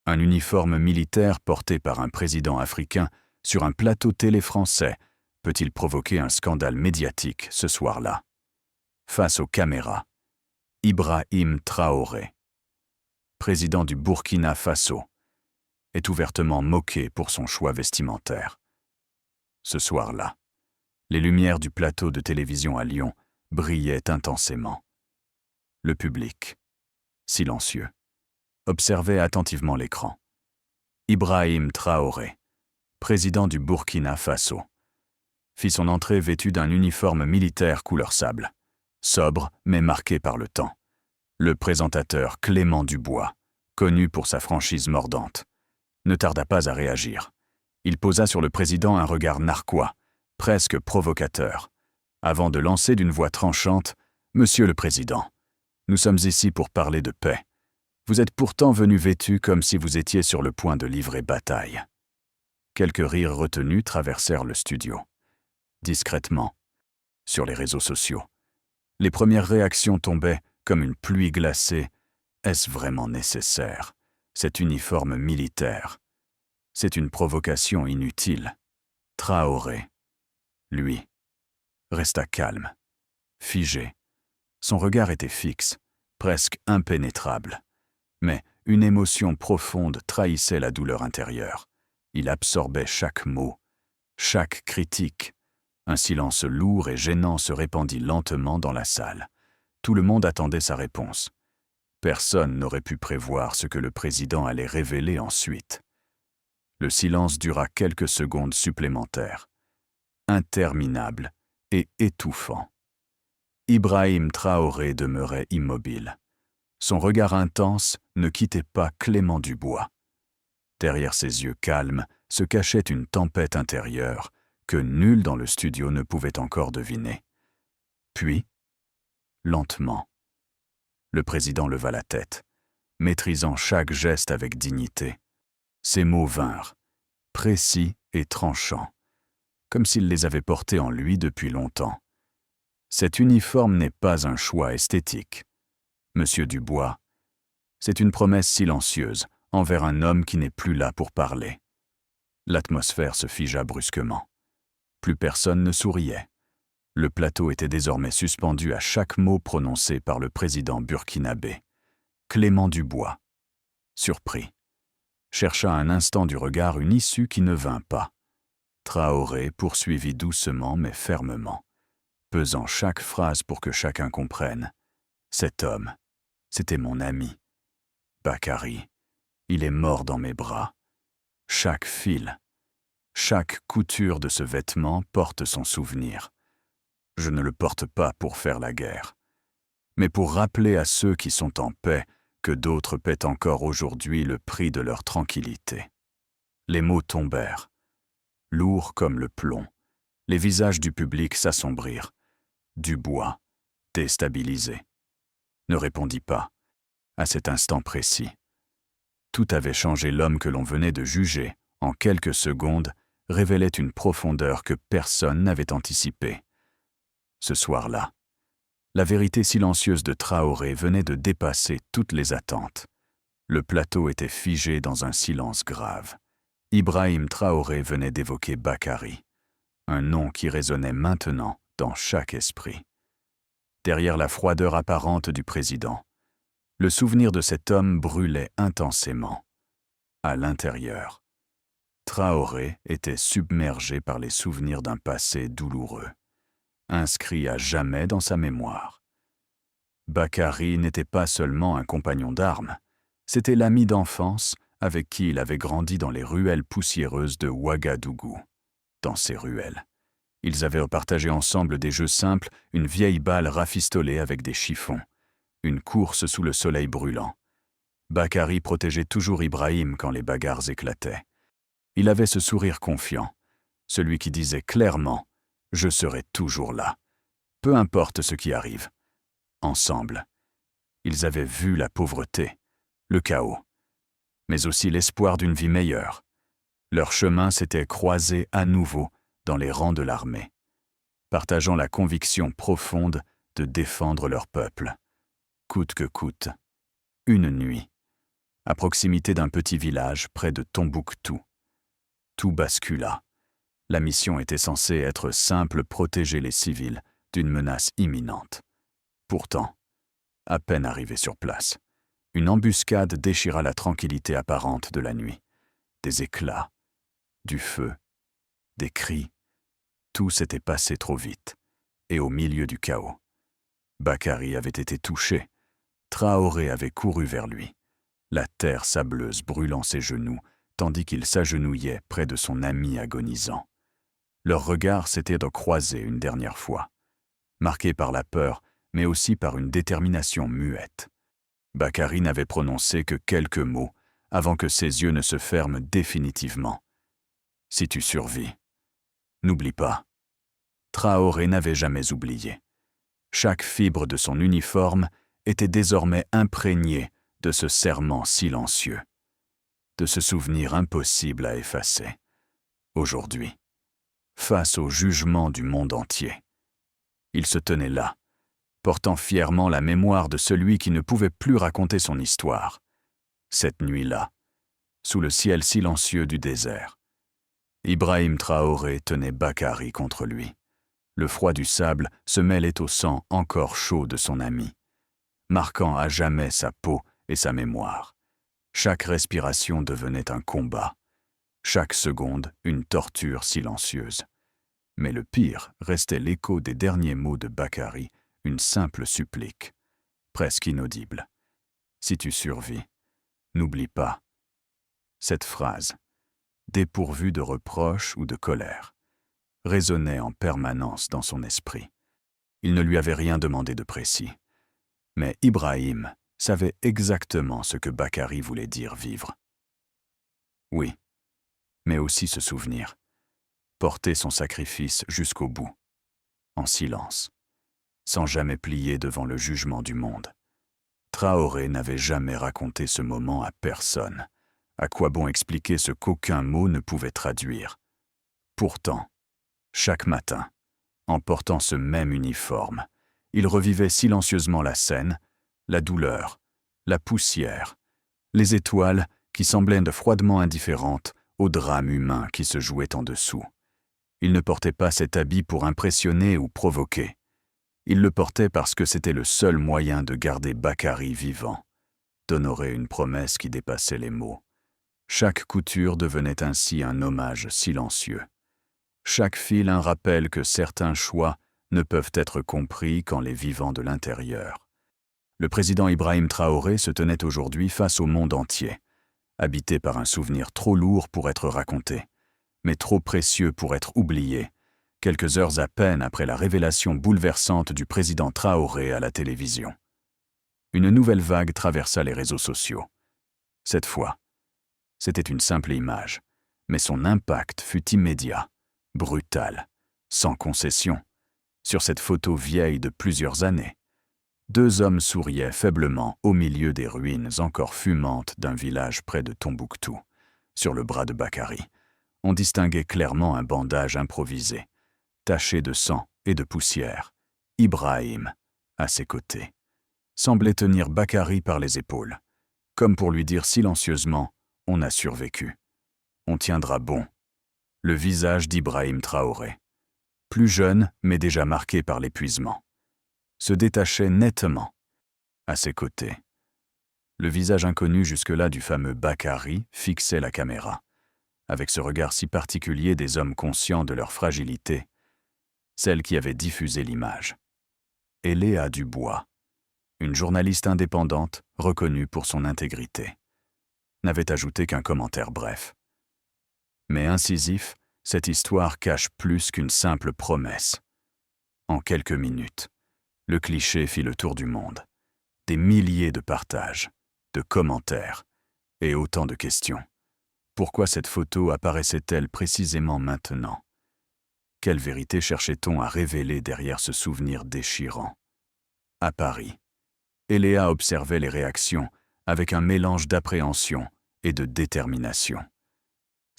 Un uniforme militaire porté par un président africain sur un plateau télé français peut-il provoquer un scandale médiatique ce soir-là? Face aux caméras, Ibrahim Traoré, président du Burkina Faso, est ouvertement moqué pour son choix vestimentaire. Ce soir-là, les lumières du plateau de télévision à Lyon brillaient intensément. Le public, silencieux, observait attentivement l'écran. Ibrahim Traoré, président du Burkina Faso, fit son entrée vêtu d'un uniforme militaire couleur sable, sobre mais marqué par le temps. Le présentateur Clément Dubois, connu pour sa franchise mordante, ne tarda pas à réagir. Il posa sur le président un regard narquois, presque provocateur, avant de lancer d'une voix tranchante « Monsieur le Président, nous sommes ici pour parler de paix. Vous êtes pourtant venu vêtu comme si vous étiez sur le point de livrer bataille. » Quelques rires retenus traversèrent le studio. Discrètement, sur les réseaux sociaux, les premières réactions tombaient comme une pluie glacée. Est-ce vraiment nécessaire, cet uniforme militaire? C'est une provocation inutile. Traoré, lui, resta calme, figé. Son regard était fixe, presque impénétrable. Mais une émotion profonde trahissait la douleur intérieure. Il absorbait chaque mot, chaque critique. Un silence lourd et gênant se répandit lentement dans la salle. Tout le monde attendait sa réponse. Personne n'aurait pu prévoir ce que le président allait révéler ensuite. Le silence dura quelques secondes supplémentaires, interminable et étouffant. Ibrahim Traoré demeurait immobile. Son regard intense ne quittait pas Clément Dubois. Derrière ses yeux calmes se cachait une tempête intérieure que nul dans le studio ne pouvait encore deviner. Puis, lentement, le président leva la tête, maîtrisant chaque geste avec dignité. Ses mots vinrent, précis et tranchants, comme s'il les avait portés en lui depuis longtemps. Cet uniforme n'est pas un choix esthétique. Monsieur Dubois, c'est une promesse silencieuse envers un homme qui n'est plus là pour parler. L'atmosphère se figea brusquement. Plus personne ne souriait. Le plateau était désormais suspendu à chaque mot prononcé par le président burkinabé. Clément Dubois, surpris, chercha un instant du regard une issue qui ne vint pas. Traoré poursuivit doucement mais fermement, pesant chaque phrase pour que chacun comprenne. Cet homme, c'était mon ami. Bakary, il est mort dans mes bras. Chaque fil, chaque couture de ce vêtement porte son souvenir. Je ne le porte pas pour faire la guerre, mais pour rappeler à ceux qui sont en paix que d'autres paient encore aujourd'hui le prix de leur tranquillité. Les mots tombèrent, lourds comme le plomb. Les visages du public s'assombrirent. Dubois, déstabilisé, ne répondit pas, à cet instant précis. Tout avait changé. L'homme que l'on venait de juger, en quelques secondes, révélait une profondeur que personne n'avait anticipée. Ce soir-là, la vérité silencieuse de Traoré venait de dépasser toutes les attentes. Le plateau était figé dans un silence grave. Ibrahim Traoré venait d'évoquer Bakary, un nom qui résonnait maintenant dans chaque esprit. Derrière la froideur apparente du président, le souvenir de cet homme brûlait intensément. À l'intérieur, Traoré était submergé par les souvenirs d'un passé douloureux, inscrit à jamais dans sa mémoire. Bakary n'était pas seulement un compagnon d'armes, c'était l'ami d'enfance avec qui il avait grandi dans les ruelles poussiéreuses de Ouagadougou. Dans ces ruelles, ils avaient partagé ensemble des jeux simples, une vieille balle rafistolée avec des chiffons, une course sous le soleil brûlant. Bakary protégeait toujours Ibrahim quand les bagarres éclataient. Il avait ce sourire confiant, celui qui disait clairement « Je serai toujours là, peu importe ce qui arrive ». Ensemble, ils avaient vu la pauvreté, le chaos, mais aussi l'espoir d'une vie meilleure. Leurs chemins s'étaient croisés à nouveau dans les rangs de l'armée, partageant la conviction profonde de défendre leur peuple, coûte que coûte, une nuit, à proximité d'un petit village près de Tombouctou. Tout bascula. La mission était censée être simple, protéger les civils d'une menace imminente. Pourtant, à peine arrivé sur place, une embuscade déchira la tranquillité apparente de la nuit. Des éclats, du feu, des cris, tout s'était passé trop vite, et au milieu du chaos. Bakary avait été touché. Traoré avait couru vers lui, la terre sableuse brûlant ses genoux, tandis qu'il s'agenouillait près de son ami agonisant. Leurs regards s'étaient croisés une dernière fois, marqués par la peur, mais aussi par une détermination muette. Bakary n'avait prononcé que quelques mots avant que ses yeux ne se ferment définitivement. « Si tu survis, n'oublie pas. » Traoré n'avait jamais oublié. Chaque fibre de son uniforme était désormais imprégnée de ce serment silencieux, de ce souvenir impossible à effacer. Aujourd'hui, face au jugement du monde entier, il se tenait là, portant fièrement la mémoire de celui qui ne pouvait plus raconter son histoire. Cette nuit-là, sous le ciel silencieux du désert, Ibrahim Traoré tenait Bakary contre lui. Le froid du sable se mêlait au sang encore chaud de son ami, marquant à jamais sa peau et sa mémoire. Chaque respiration devenait un combat, chaque seconde une torture silencieuse. Mais le pire restait l'écho des derniers mots de Bakary, une simple supplique, presque inaudible. « Si tu survis, n'oublie pas. » Cette phrase, dépourvue de reproches ou de colère, résonnait en permanence dans son esprit. Il ne lui avait rien demandé de précis. Mais Ibrahim savait exactement ce que Bakary voulait dire vivre. Oui, mais aussi se souvenir, porter son sacrifice jusqu'au bout, en silence, sans jamais plier devant le jugement du monde. Traoré n'avait jamais raconté ce moment à personne. À quoi bon expliquer ce qu'aucun mot ne pouvait traduire? Pourtant, chaque matin, en portant ce même uniforme, il revivait silencieusement la scène, la douleur, la poussière, les étoiles qui semblaient froidement indifférentes au drame humain qui se jouait en dessous. Il ne portait pas cet habit pour impressionner ou provoquer. Il le portait parce que c'était le seul moyen de garder Bakary vivant, d'honorer une promesse qui dépassait les mots. Chaque couture devenait ainsi un hommage silencieux. Chaque fil un rappel que certains choix ne peuvent être compris qu'en les vivant de l'intérieur. Le président Ibrahim Traoré se tenait aujourd'hui face au monde entier, habité par un souvenir trop lourd pour être raconté, mais trop précieux pour être oublié, quelques heures à peine après la révélation bouleversante du président Traoré à la télévision. Une nouvelle vague traversa les réseaux sociaux. Cette fois, c'était une simple image, mais son impact fut immédiat, brutal, sans concession. Sur cette photo vieille de plusieurs années, deux hommes souriaient faiblement au milieu des ruines encore fumantes d'un village près de Tombouctou. Sur le bras de Bakary, on distinguait clairement un bandage improvisé, taché de sang et de poussière. Ibrahim, à ses côtés, semblait tenir Bakary par les épaules, comme pour lui dire silencieusement « On a survécu. On tiendra bon. » Le visage d'Ibrahim Traoré, plus jeune mais déjà marqué par l'épuisement, se détachait nettement. À ses côtés, le visage inconnu jusque-là du fameux Bakary fixait la caméra, avec ce regard si particulier des hommes conscients de leur fragilité, celle qui avait diffusé l'image. Et Léa Dubois, une journaliste indépendante reconnue pour son intégrité, n'avait ajouté qu'un commentaire bref. Mais incisif, cette histoire cache plus qu'une simple promesse. En quelques minutes, le cliché fit le tour du monde. Des milliers de partages, de commentaires et autant de questions. Pourquoi cette photo apparaissait-elle précisément maintenant? Quelle vérité cherchait-on à révéler derrière ce souvenir déchirant? À Paris, Eléa observait les réactions avec un mélange d'appréhension et de détermination.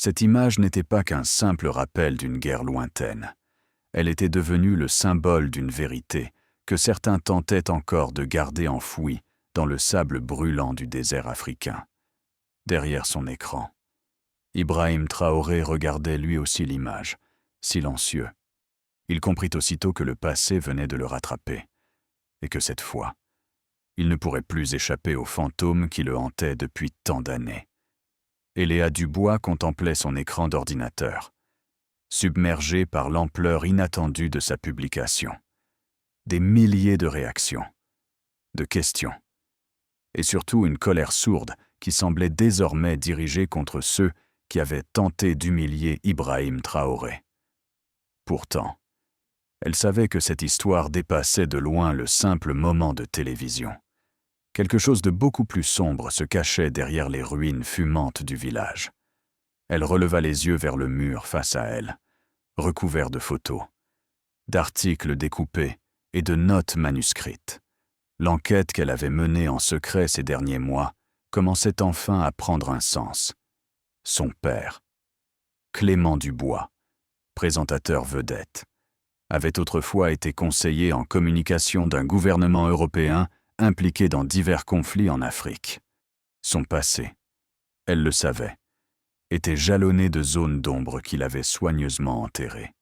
Cette image n'était pas qu'un simple rappel d'une guerre lointaine. Elle était devenue le symbole d'une vérité que certains tentaient encore de garder enfouie dans le sable brûlant du désert africain. derrière son écran. Ibrahim Traoré regardait lui aussi l'image, silencieux. Il comprit aussitôt que le passé venait de le rattraper, et que cette fois, il ne pourrait plus échapper au fantôme qui le hantait depuis tant d'années. Et Léa Dubois contemplait son écran d'ordinateur, submergée par l'ampleur inattendue de sa publication. Des milliers de réactions, de questions, et surtout une colère sourde qui semblait désormais dirigée contre ceux qui avaient tenté d'humilier Ibrahim Traoré. Pourtant, elle savait que cette histoire dépassait de loin le simple moment de télévision. Quelque chose de beaucoup plus sombre se cachait derrière les ruines fumantes du village. Elle releva les yeux vers le mur face à elle, recouvert de photos, d'articles découpés et de notes manuscrites. L'enquête qu'elle avait menée en secret ces derniers mois commençait enfin à prendre un sens. Son père, Clément Dubois, présentateur vedette, avait autrefois été conseiller en communication d'un gouvernement européen impliqué dans divers conflits en Afrique. Son passé, elle le savait, était jalonné de zones d'ombre qu'il avait soigneusement enterrées.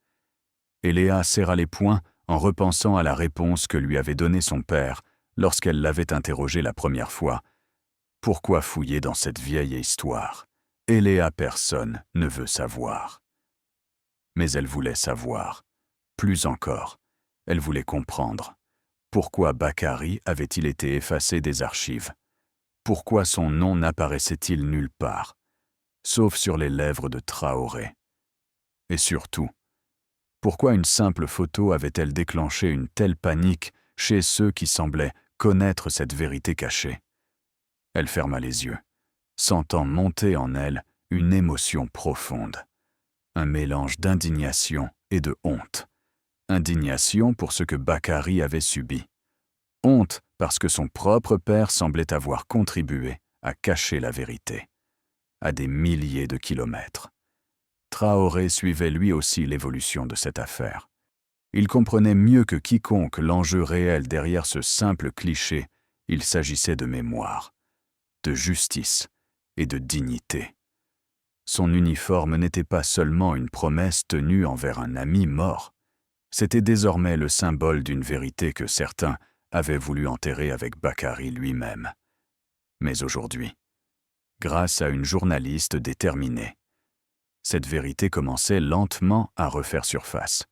Et Léa serra les poings en repensant à la réponse que lui avait donnée son père lorsqu'elle l'avait interrogé la première fois. Pourquoi fouiller dans cette vieille histoire? Et Léa, personne ne veut savoir. Mais elle voulait savoir. Plus encore, elle voulait comprendre. Pourquoi Bakary avait-il été effacé des archives? Pourquoi son nom n'apparaissait-il nulle part, sauf sur les lèvres de Traoré? Et surtout, pourquoi une simple photo avait-elle déclenché une telle panique chez ceux qui semblaient connaître cette vérité cachée? Elle ferma les yeux, sentant monter en elle une émotion profonde, un mélange d'indignation et de honte. Indignation pour ce que Bakary avait subi. Honte parce que son propre père semblait avoir contribué à cacher la vérité, à des milliers de kilomètres. Traoré suivait lui aussi l'évolution de cette affaire. Il comprenait mieux que quiconque l'enjeu réel derrière ce simple cliché. Il s'agissait de mémoire, de justice et de dignité. Son uniforme n'était pas seulement une promesse tenue envers un ami mort. C'était désormais le symbole d'une vérité que certains avaient voulu enterrer avec Bakary lui-même. Mais aujourd'hui, grâce à une journaliste déterminée, cette vérité commençait lentement à refaire surface,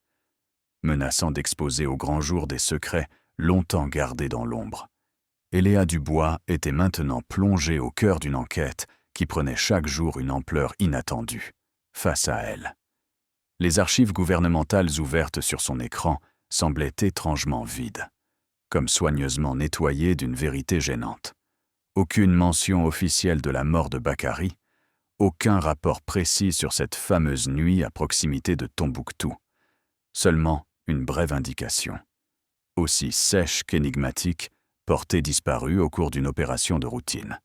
menaçant d'exposer au grand jour des secrets longtemps gardés dans l'ombre. Et Léa Dubois était maintenant plongée au cœur d'une enquête qui prenait chaque jour une ampleur inattendue, face à elle. Les archives gouvernementales ouvertes sur son écran semblaient étrangement vides, comme soigneusement nettoyées d'une vérité gênante. Aucune mention officielle de la mort de Bakary, aucun rapport précis sur cette fameuse nuit à proximité de Tombouctou. Seulement une brève indication, aussi sèche qu'énigmatique, portée disparue au cours d'une opération de routine.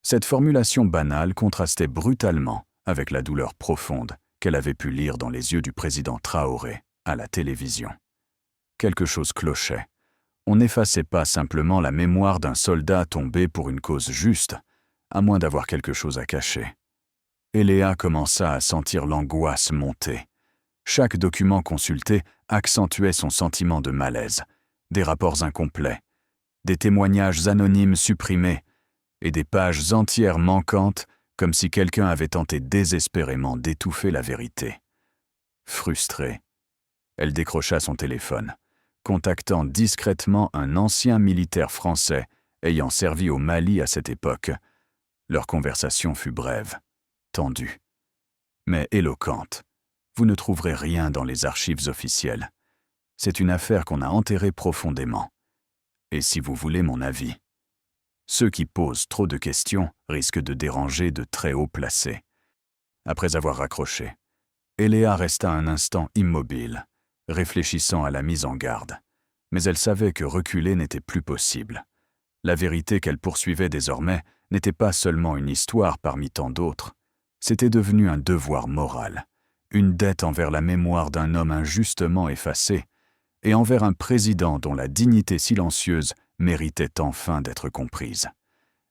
Cette formulation banale contrastait brutalement avec la douleur profonde qu'elle avait pu lire dans les yeux du président Traoré à la télévision. Quelque chose clochait. On n'effaçait pas simplement la mémoire d'un soldat tombé pour une cause juste, à moins d'avoir quelque chose à cacher. Et Léa commença à sentir l'angoisse monter. Chaque document consulté accentuait son sentiment de malaise, des rapports incomplets, des témoignages anonymes supprimés et des pages entières manquantes comme si quelqu'un avait tenté désespérément d'étouffer la vérité. Frustrée, elle décrocha son téléphone, contactant discrètement un ancien militaire français ayant servi au Mali à cette époque. Leur conversation fut brève, tendue, mais éloquente. Vous ne trouverez rien dans les archives officielles. C'est une affaire qu'on a enterrée profondément. Et si vous voulez mon avis, ceux qui posent trop de questions risquent de déranger de très hauts placés. Après avoir raccroché, Léa resta un instant immobile, réfléchissant à la mise en garde. Mais elle savait que reculer n'était plus possible. La vérité qu'elle poursuivait désormais n'était pas seulement une histoire parmi tant d'autres. C'était devenu un devoir moral, une dette envers la mémoire d'un homme injustement effacé et envers un président dont la dignité silencieuse méritait enfin d'être comprise.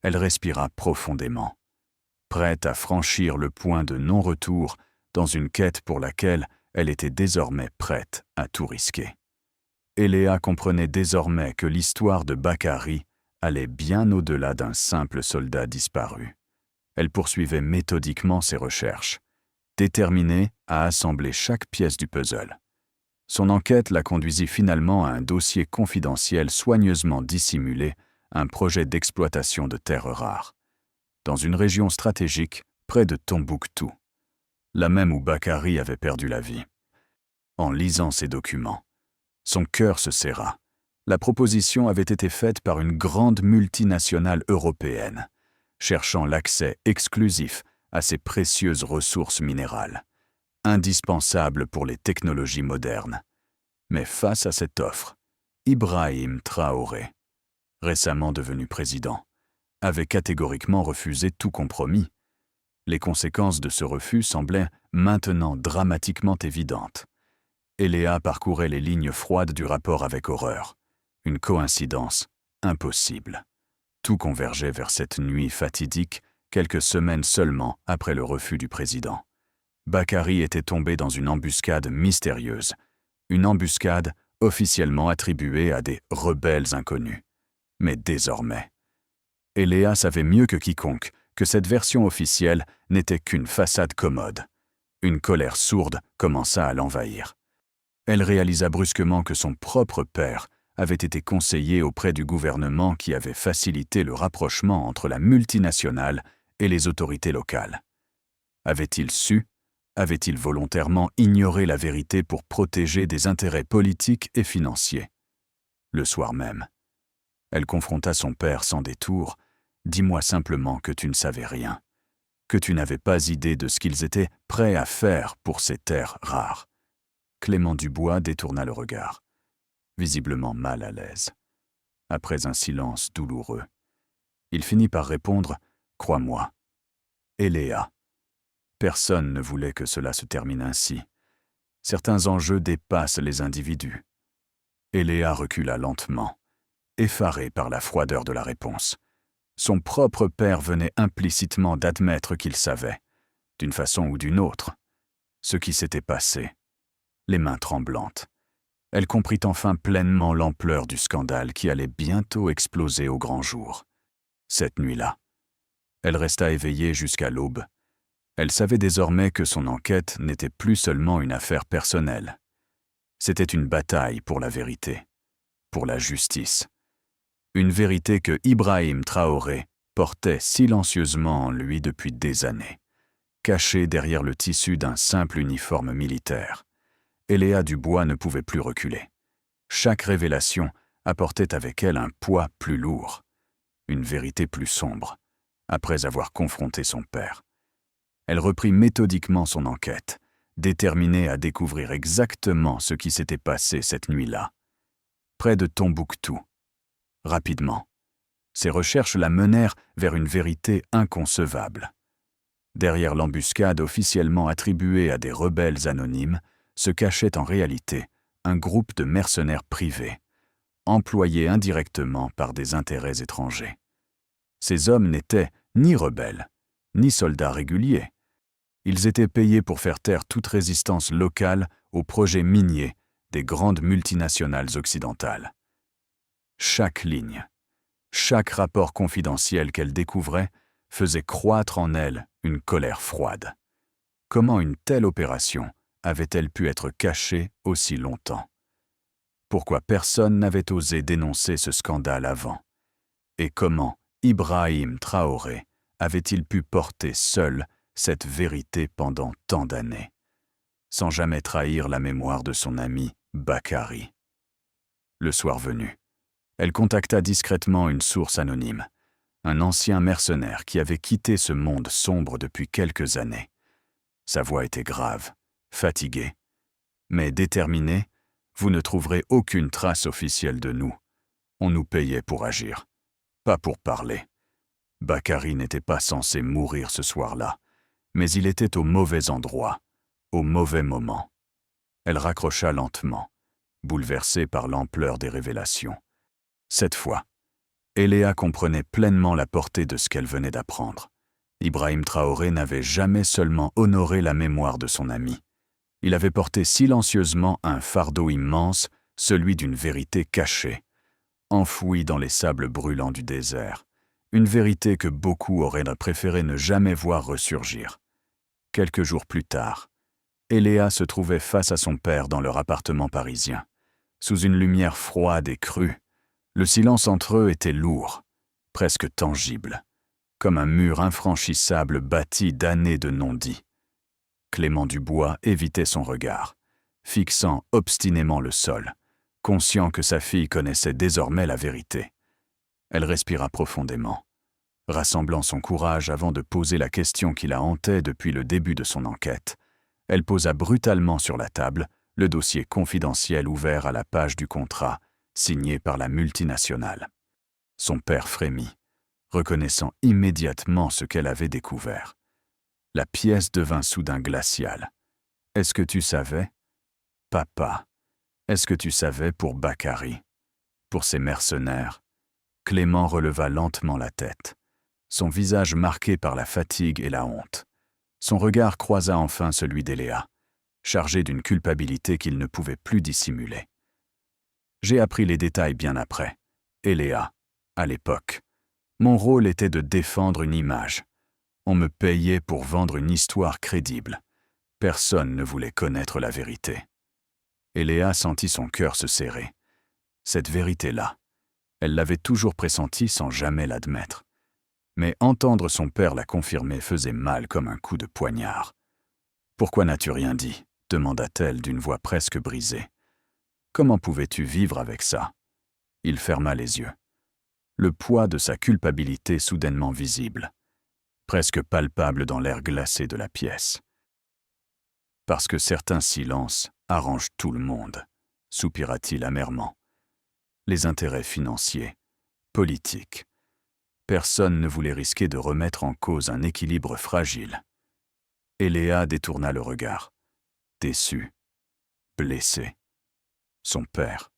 Elle respira profondément. prête à franchir le point de non-retour dans une quête pour laquelle elle était désormais prête à tout risquer. Eléa comprenait désormais que l'histoire de Bakary allait bien au-delà d'un simple soldat disparu. Elle poursuivait méthodiquement ses recherches, déterminée à assembler chaque pièce du puzzle. Son enquête la conduisit finalement à un dossier confidentiel soigneusement dissimulé, un projet d'exploitation de terres rares, dans une région stratégique près de Tombouctou, la même où Bakary avait perdu la vie. En lisant ces documents, son cœur se serra. La proposition avait été faite par une grande multinationale européenne, cherchant l'accès exclusif à ces précieuses ressources minérales, indispensables pour les technologies modernes. Mais face à cette offre, Ibrahim Traoré, récemment devenu président, avait catégoriquement refusé tout compromis. Les conséquences de ce refus semblaient maintenant dramatiquement évidentes. Eléa parcourait les lignes froides du rapport avec horreur. Une coïncidence impossible. Tout convergeait vers cette nuit fatidique, quelques semaines seulement après le refus du président. Bakary était tombé dans une embuscade mystérieuse, une embuscade officiellement attribuée à des rebelles inconnus. Mais désormais, Eléa savait mieux que quiconque que cette version officielle n'était qu'une façade commode. Une colère sourde commença à l'envahir. Elle réalisa brusquement que son propre père avait été conseiller auprès du gouvernement qui avait facilité le rapprochement entre la multinationale et les autorités locales. Avait-il su? Avait-il volontairement ignoré la vérité pour protéger des intérêts politiques et financiers? Le soir même, elle confronta son père sans détour. « Dis-moi simplement que tu ne savais rien, que tu n'avais pas idée de ce qu'ils étaient prêts à faire pour ces terres rares. » Clément Dubois détourna le regard, visiblement mal à l'aise. Après un silence douloureux, il finit par répondre « Crois-moi, Eléa. » Personne ne voulait que cela se termine ainsi. Certains enjeux dépassent les individus. Eléa recula lentement, effarée par la froideur de la réponse. Son propre père venait implicitement d'admettre qu'il savait, d'une façon ou d'une autre, ce qui s'était passé. Les mains tremblantes, elle comprit enfin pleinement l'ampleur du scandale qui allait bientôt exploser au grand jour. Cette nuit-là, elle resta éveillée jusqu'à l'aube. Elle savait désormais que son enquête n'était plus seulement une affaire personnelle. C'était une bataille pour la vérité, pour la justice. Une vérité que Ibrahim Traoré portait silencieusement en lui depuis des années, cachée derrière le tissu d'un simple uniforme militaire. Eléa Dubois ne pouvait plus reculer. Chaque révélation apportait avec elle un poids plus lourd, une vérité plus sombre, après avoir confronté son père. Elle reprit méthodiquement son enquête, déterminée à découvrir exactement ce qui s'était passé cette nuit-là, près de Tombouctou. Rapidement, ses recherches la menèrent vers une vérité inconcevable. Derrière l'embuscade officiellement attribuée à des rebelles anonymes, se cachait en réalité un groupe de mercenaires privés, employés indirectement par des intérêts étrangers. Ces hommes n'étaient ni rebelles, ni soldats réguliers. Ils étaient payés pour faire taire toute résistance locale aux projets miniers des grandes multinationales occidentales. Chaque ligne, chaque rapport confidentiel qu'elle découvrait faisait croître en elle une colère froide. Comment une telle opération avait-elle pu être cachée aussi longtemps? Pourquoi personne n'avait osé dénoncer ce scandale avant? Et comment Ibrahim Traoré avait-il pu porter seul cette vérité pendant tant d'années, sans jamais trahir la mémoire de son ami Bakary? Le soir venu, elle contacta discrètement une source anonyme, un ancien mercenaire qui avait quitté ce monde sombre depuis quelques années. Sa voix était grave, fatiguée, mais déterminée. « Vous ne trouverez aucune trace officielle de nous. On nous payait pour agir, pas pour parler. » Bakary n'était pas censé mourir ce soir-là, mais il était au mauvais endroit, au mauvais moment. Elle raccrocha lentement, bouleversée par l'ampleur des révélations. Cette fois, Eléa comprenait pleinement la portée de ce qu'elle venait d'apprendre. Ibrahim Traoré n'avait jamais seulement honoré la mémoire de son ami. Il avait porté silencieusement un fardeau immense, celui d'une vérité cachée, enfouie dans les sables brûlants du désert, une vérité que beaucoup auraient préféré ne jamais voir ressurgir. Quelques jours plus tard, Eléa se trouvait face à son père dans leur appartement parisien. Sous une lumière froide et crue, le silence entre eux était lourd, presque tangible, comme un mur infranchissable bâti d'années de non-dits. Clément Dubois évitait son regard, fixant obstinément le sol, conscient que sa fille connaissait désormais la vérité. Elle respira profondément, rassemblant son courage avant de poser la question qui la hantait depuis le début de son enquête. Elle posa brutalement sur la table le dossier confidentiel ouvert à la page du contrat, signé par la multinationale. Son père frémit, reconnaissant immédiatement ce qu'elle avait découvert. La pièce devint soudain glaciale. « Est-ce que tu savais ? Papa, est-ce que tu savais pour Bakary ? Pour ces mercenaires ?» Clément releva lentement la tête, son visage marqué par la fatigue et la honte. Son regard croisa enfin celui d'Eléa, chargé d'une culpabilité qu'il ne pouvait plus dissimuler. J'ai appris les détails bien après. Eléa, à l'époque. Mon rôle était de défendre une image. On me payait pour vendre une histoire crédible. Personne ne voulait connaître la vérité. Eléa sentit son cœur se serrer. Cette vérité-là, elle l'avait toujours pressentie sans jamais l'admettre. Mais entendre son père la confirmer faisait mal comme un coup de poignard. « Pourquoi n'as-tu rien dit ?» demanda-t-elle d'une voix presque brisée. « Comment pouvais-tu vivre avec ça ?» Il ferma les yeux. Le poids de sa culpabilité soudainement visible, presque palpable dans l'air glacé de la pièce. « Parce que certains silences arrangent tout le monde, » soupira-t-il amèrement. Les intérêts financiers, politiques. Personne ne voulait risquer de remettre en cause un équilibre fragile. Eléa détourna le regard, déçue, blessée. Son père,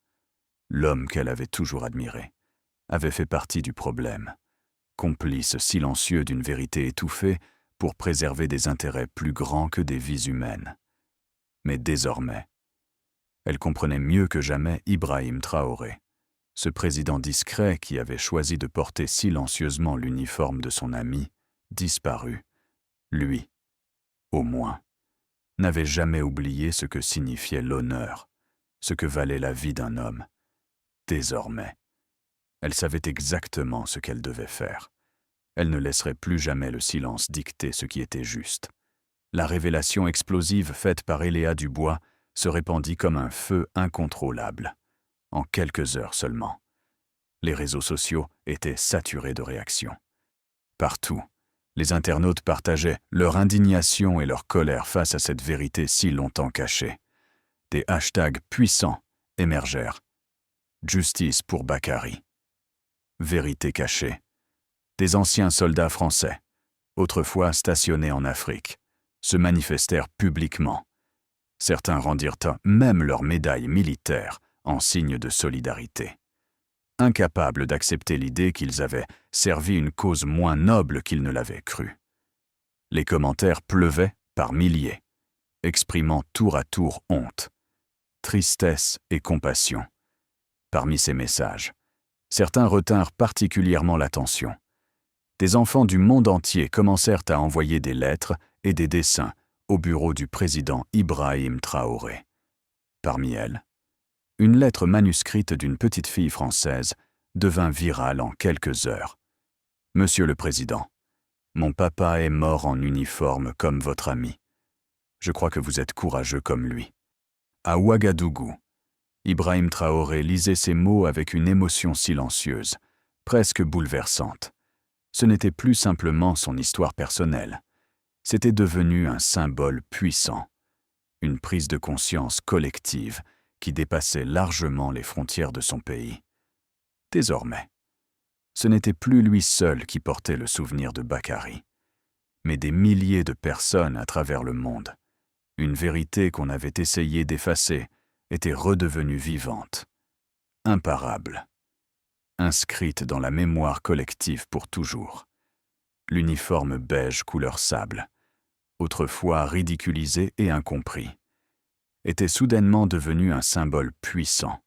l'homme qu'elle avait toujours admiré, avait fait partie du problème, complice silencieux d'une vérité étouffée pour préserver des intérêts plus grands que des vies humaines. Mais désormais, elle comprenait mieux que jamais Ibrahim Traoré, ce président discret qui avait choisi de porter silencieusement l'uniforme de son ami, disparu. Lui, au moins, n'avait jamais oublié ce que signifiait l'honneur, ce que valait la vie d'un homme. Désormais, elle savait exactement ce qu'elle devait faire. Elle ne laisserait plus jamais le silence dicter ce qui était juste. La révélation explosive faite par Eléa Dubois se répandit comme un feu incontrôlable. En quelques heures seulement. Les réseaux sociaux étaient saturés de réactions. Partout, les internautes partageaient leur indignation et leur colère face à cette vérité si longtemps cachée. Des hashtags puissants émergèrent. Justice pour Bakary. Vérité cachée. Des anciens soldats français, autrefois stationnés en Afrique, se manifestèrent publiquement. Certains rendirent même leurs médailles militaires en signe de solidarité. Incapables d'accepter l'idée qu'ils avaient servi une cause moins noble qu'ils ne l'avaient cru. Les commentaires pleuvaient par milliers, exprimant tour à tour honte, tristesse et compassion. Parmi ces messages, certains retinrent particulièrement l'attention. Des enfants du monde entier commencèrent à envoyer des lettres et des dessins au bureau du président Ibrahim Traoré. Parmi elles, une lettre manuscrite d'une petite fille française devint virale en quelques heures. « Monsieur le Président, mon papa est mort en uniforme comme votre ami. Je crois que vous êtes courageux comme lui. » À Ouagadougou, Ibrahim Traoré lisait ces mots avec une émotion silencieuse, presque bouleversante. Ce n'était plus simplement son histoire personnelle. C'était devenu un symbole puissant, une prise de conscience collective qui dépassait largement les frontières de son pays. Désormais, ce n'était plus lui seul qui portait le souvenir de Bakary, mais des milliers de personnes à travers le monde. Une vérité qu'on avait essayé d'effacer était redevenue vivante, imparable, inscrite dans la mémoire collective pour toujours. l'uniforme beige couleur sable, autrefois ridiculisé et incompris, était soudainement devenu un symbole puissant,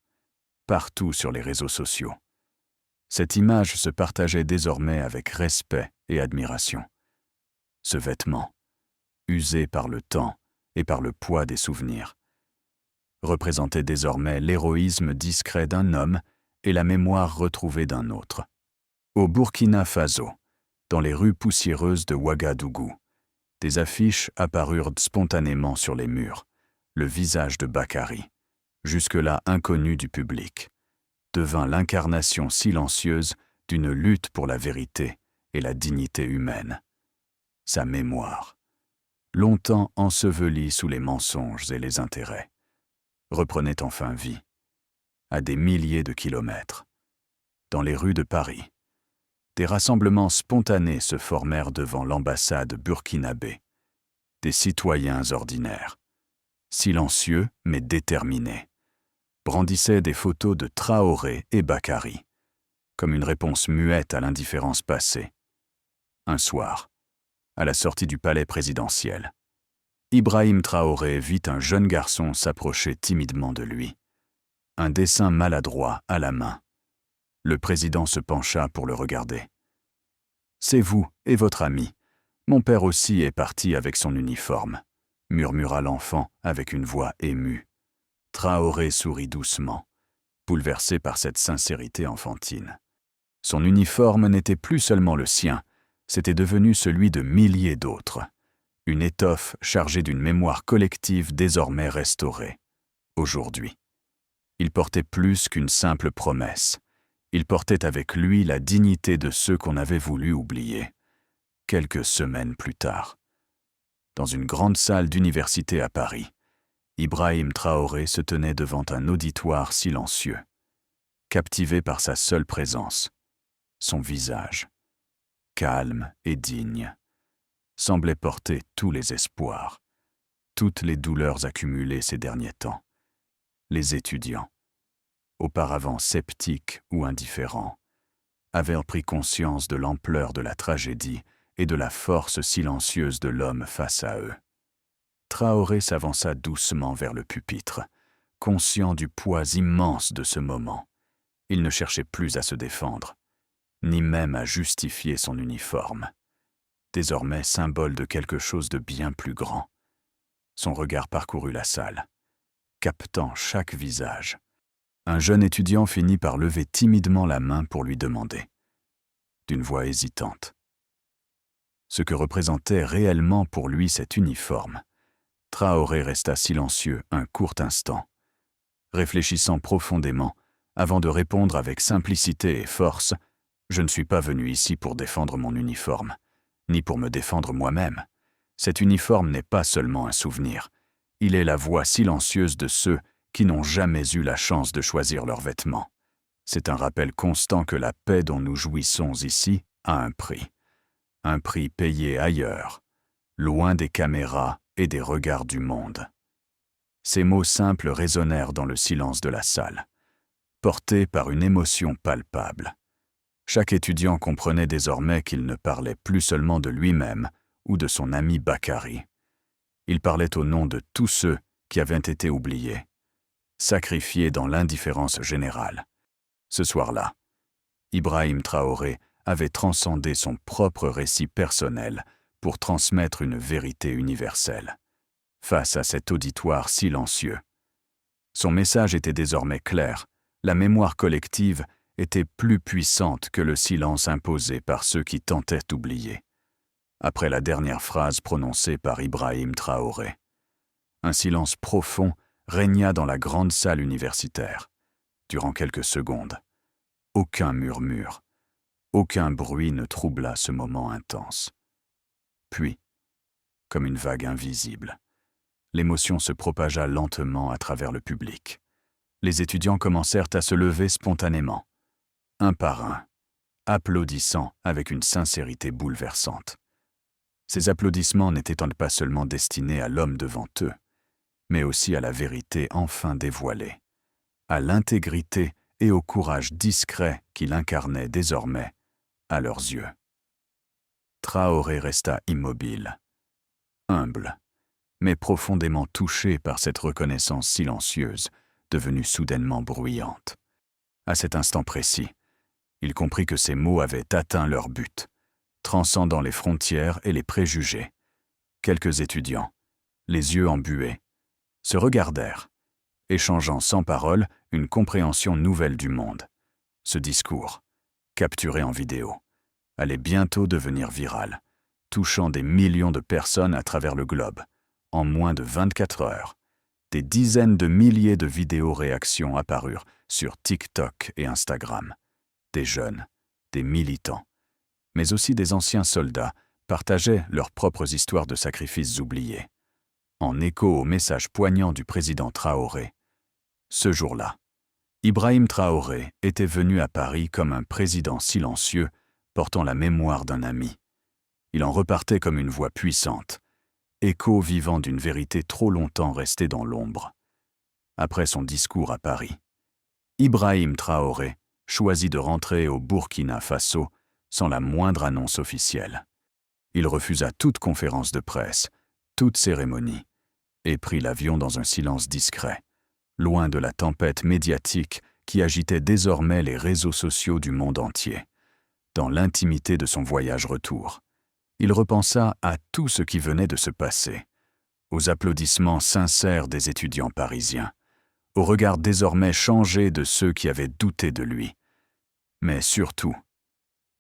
partout sur les réseaux sociaux. Cette image se partageait désormais avec respect et admiration. Ce vêtement, usé par le temps et par le poids des souvenirs, représentait désormais l'héroïsme discret d'un homme et la mémoire retrouvée d'un autre. Au Burkina Faso, dans les rues poussiéreuses de Ouagadougou, des affiches apparurent spontanément sur les murs, le visage de Bakary, jusque-là inconnu du public, devint l'incarnation silencieuse d'une lutte pour la vérité et la dignité humaine. Sa mémoire, longtemps ensevelie sous les mensonges et les intérêts, reprenait enfin vie, à des milliers de kilomètres. Dans les rues de Paris, des rassemblements spontanés se formèrent devant l'ambassade burkinabé. Des citoyens ordinaires, silencieux mais déterminés, brandissaient des photos de Traoré et Bakary, comme une réponse muette à l'indifférence passée. Un soir, à la sortie du palais présidentiel, Ibrahim Traoré vit un jeune garçon s'approcher timidement de lui, un dessin maladroit à la main. Le président se pencha pour le regarder. « C'est vous et votre ami. Mon père aussi est parti avec son uniforme », murmura l'enfant avec une voix émue. Traoré sourit doucement, bouleversé par cette sincérité enfantine. Son uniforme n'était plus seulement le sien, c'était devenu celui de milliers d'autres. Une étoffe chargée d'une mémoire collective désormais restaurée. Aujourd'hui, il portait plus qu'une simple promesse. Il portait avec lui la dignité de ceux qu'on avait voulu oublier. Quelques semaines plus tard, dans une grande salle d'université à Paris, Ibrahim Traoré se tenait devant un auditoire silencieux, captivé par sa seule présence. Son visage, calme et digne, semblait porter tous les espoirs, toutes les douleurs accumulées ces derniers temps. Les étudiants, auparavant sceptiques ou indifférents, avaient pris conscience de l'ampleur de la tragédie et de la force silencieuse de l'homme face à eux. Traoré s'avança doucement vers le pupitre, conscient du poids immense de ce moment. Il ne cherchait plus à se défendre, ni même à justifier son uniforme. Désormais symbole de quelque chose de bien plus grand. Son regard parcourut la salle, captant chaque visage. Un jeune étudiant finit par lever timidement la main pour lui demander, d'une voix hésitante, ce que représentait réellement pour lui cet uniforme. Traoré resta silencieux un court instant, réfléchissant profondément avant de répondre avec simplicité et force « Je ne suis pas venu ici pour défendre mon uniforme, ni pour me défendre moi-même. Cet uniforme n'est pas seulement un souvenir, il est la voix silencieuse de ceux qui n'ont jamais eu la chance de choisir leurs vêtements. C'est un rappel constant que la paix dont nous jouissons ici a un prix payé ailleurs, loin des caméras et des regards du monde. » Ces mots simples résonnèrent dans le silence de la salle, portés par une émotion palpable. Chaque étudiant comprenait désormais qu'il ne parlait plus seulement de lui-même ou de son ami Bakary. Il parlait au nom de tous ceux qui avaient été oubliés, sacrifiés dans l'indifférence générale. Ce soir-là, Ibrahim Traoré avait transcendé son propre récit personnel pour transmettre une vérité universelle. Face à cet auditoire silencieux, son message était désormais clair, la mémoire collective était plus puissante que le silence imposé par ceux qui tentaient d'oublier. Après la dernière phrase prononcée par Ibrahim Traoré, un silence profond régna dans la grande salle universitaire. Durant quelques secondes, aucun murmure, aucun bruit ne troubla ce moment intense. Puis, comme une vague invisible, l'émotion se propagea lentement à travers le public. Les étudiants commencèrent à se lever spontanément, un par un, applaudissant avec une sincérité bouleversante. Ces applaudissements n'étaient pas seulement destinés à l'homme devant eux, mais aussi à la vérité enfin dévoilée, à l'intégrité et au courage discret qu'il incarnait désormais à leurs yeux. Traoré resta immobile, humble, mais profondément touché par cette reconnaissance silencieuse, devenue soudainement bruyante. À cet instant précis, il comprit que ces mots avaient atteint leur but, transcendant les frontières et les préjugés. Quelques étudiants, les yeux embués, se regardèrent, échangeant sans parole une compréhension nouvelle du monde. Ce discours, capturé en vidéo, allait bientôt devenir viral, touchant des millions de personnes à travers le globe. En moins de 24 heures, des dizaines de milliers de vidéos réactions apparurent sur TikTok et Instagram. Des jeunes, des militants, mais aussi des anciens soldats partageaient leurs propres histoires de sacrifices oubliés. En écho au message poignant du président Traoré, ce jour-là, Ibrahim Traoré était venu à Paris comme un président silencieux portant la mémoire d'un ami. Il en repartait comme une voix puissante, écho vivant d'une vérité trop longtemps restée dans l'ombre. Après son discours à Paris, Ibrahim Traoré choisit de rentrer au Burkina Faso sans la moindre annonce officielle. Il refusa toute conférence de presse, toute cérémonie, et prit l'avion dans un silence discret, loin de la tempête médiatique qui agitait désormais les réseaux sociaux du monde entier. Dans l'intimité de son voyage retour, il repensa à tout ce qui venait de se passer, aux applaudissements sincères des étudiants parisiens, au regard désormais changé de ceux qui avaient douté de lui, mais surtout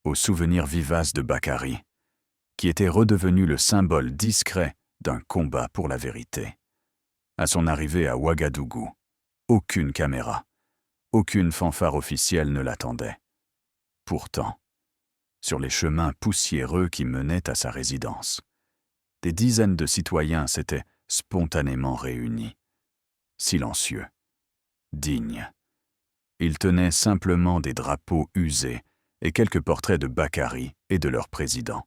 au souvenir vivace de Bakary, qui était redevenu le symbole discret d'un combat pour la vérité. À son arrivée à Ouagadougou, aucune caméra, aucune fanfare officielle ne l'attendait. Pourtant, sur les chemins poussiéreux qui menaient à sa résidence, des dizaines de citoyens s'étaient spontanément réunis, silencieux, dignes. Ils tenaient simplement des drapeaux usés et quelques portraits de Bakary et de leur président.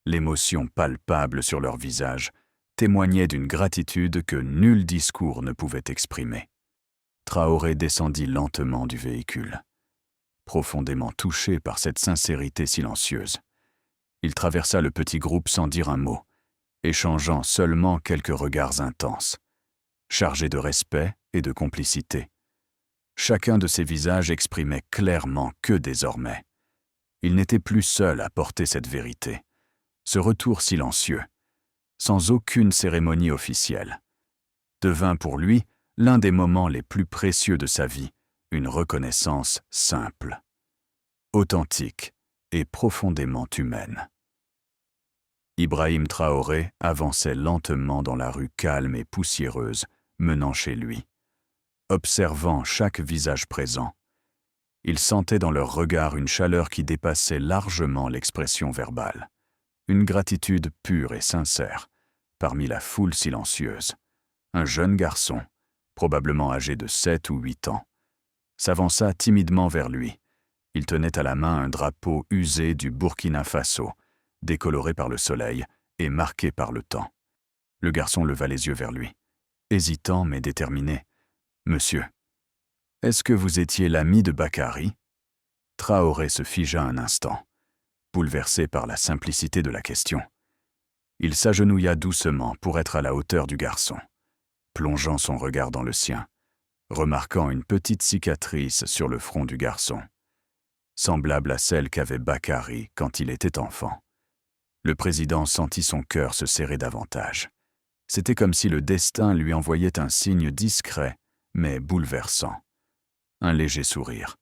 L'émotion palpable sur leur visage témoignait d'une gratitude que nul discours ne pouvait exprimer. Traoré descendit lentement du véhicule, profondément touché par cette sincérité silencieuse. Il traversa le petit groupe sans dire un mot, échangeant seulement quelques regards intenses, chargés de respect et de complicité. Chacun de ces visages exprimait clairement que désormais, il n'était plus seul à porter cette vérité, ce retour silencieux, sans aucune cérémonie officielle, devint pour lui l'un des moments les plus précieux de sa vie, une reconnaissance simple, authentique et profondément humaine. Ibrahim Traoré avançait lentement dans la rue calme et poussiéreuse menant chez lui. Observant chaque visage présent, il sentait dans leur regard une chaleur qui dépassait largement l'expression verbale, une gratitude pure et sincère, parmi la foule silencieuse. Un jeune garçon, probablement âgé de 7 ou 8 ans, s'avança timidement vers lui. Il tenait à la main un drapeau usé du Burkina Faso, décoloré par le soleil et marqué par le temps. Le garçon leva les yeux vers lui, hésitant mais déterminé. « Monsieur, est-ce que vous étiez l'ami de Bakary ?» Traoré se figea un instant, bouleversé par la simplicité de la question. Il s'agenouilla doucement pour être à la hauteur du garçon, plongeant son regard dans le sien, remarquant une petite cicatrice sur le front du garçon, semblable à celle qu'avait Bakary quand il était enfant. Le président sentit son cœur se serrer davantage. C'était comme si le destin lui envoyait un signe discret, mais bouleversant. Un léger sourire,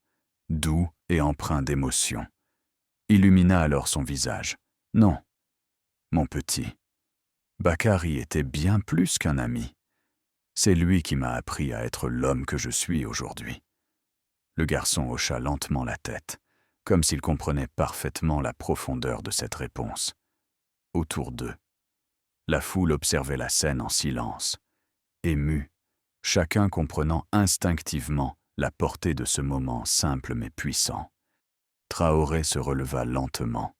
doux et empreint d'émotion, illumina alors son visage. « Non, mon petit, Bakary était bien plus qu'un ami. C'est lui qui m'a appris à être l'homme que je suis aujourd'hui. » Le garçon hocha lentement la tête, comme s'il comprenait parfaitement la profondeur de cette réponse. Autour d'eux, la foule observait la scène en silence, émue, chacun comprenant instinctivement la portée de ce moment simple mais puissant. Traoré se releva lentement,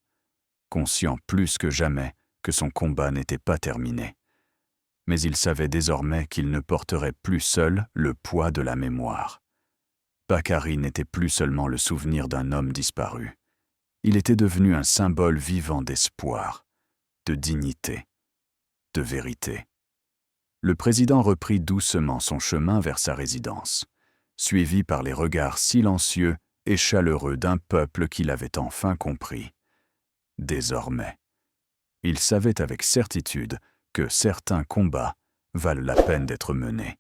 conscient plus que jamais que son combat n'était pas terminé. Mais il savait désormais qu'il ne porterait plus seul le poids de la mémoire. Bakary n'était plus seulement le souvenir d'un homme disparu. Il était devenu un symbole vivant d'espoir, de dignité, de vérité. Le président reprit doucement son chemin vers sa résidence, suivi par les regards silencieux et chaleureux d'un peuple qui l'avait enfin compris. Désormais, il savait avec certitude que certains combats valent la peine d'être menés,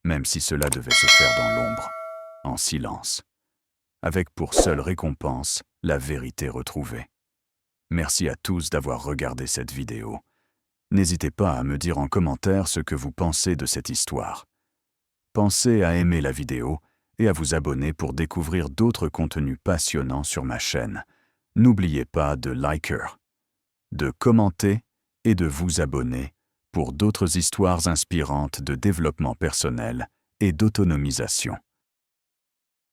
même si cela devait se faire dans l'ombre, en silence, avec pour seule récompense la vérité retrouvée. Merci à tous d'avoir regardé cette vidéo. N'hésitez pas à me dire en commentaire ce que vous pensez de cette histoire. Pensez à aimer la vidéo et à vous abonner pour découvrir d'autres contenus passionnants sur ma chaîne. N'oubliez pas de liker, de commenter et de vous abonner pour d'autres histoires inspirantes de développement personnel et d'autonomisation.